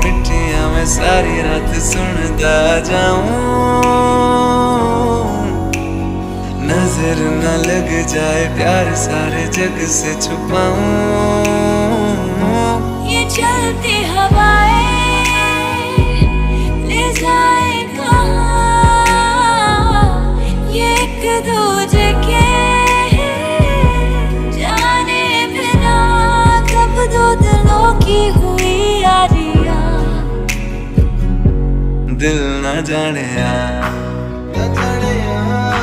मिठियां मैं सारी रात सुनता जाऊं। नजर न लग जाए प्यार सारे जग से छुपाऊं। ये चलती हवाएं ले जाए कहाँ, ये एक दूजे के जाने बिना कब दो दिलों की हुई यारियां। दिल न जाने यार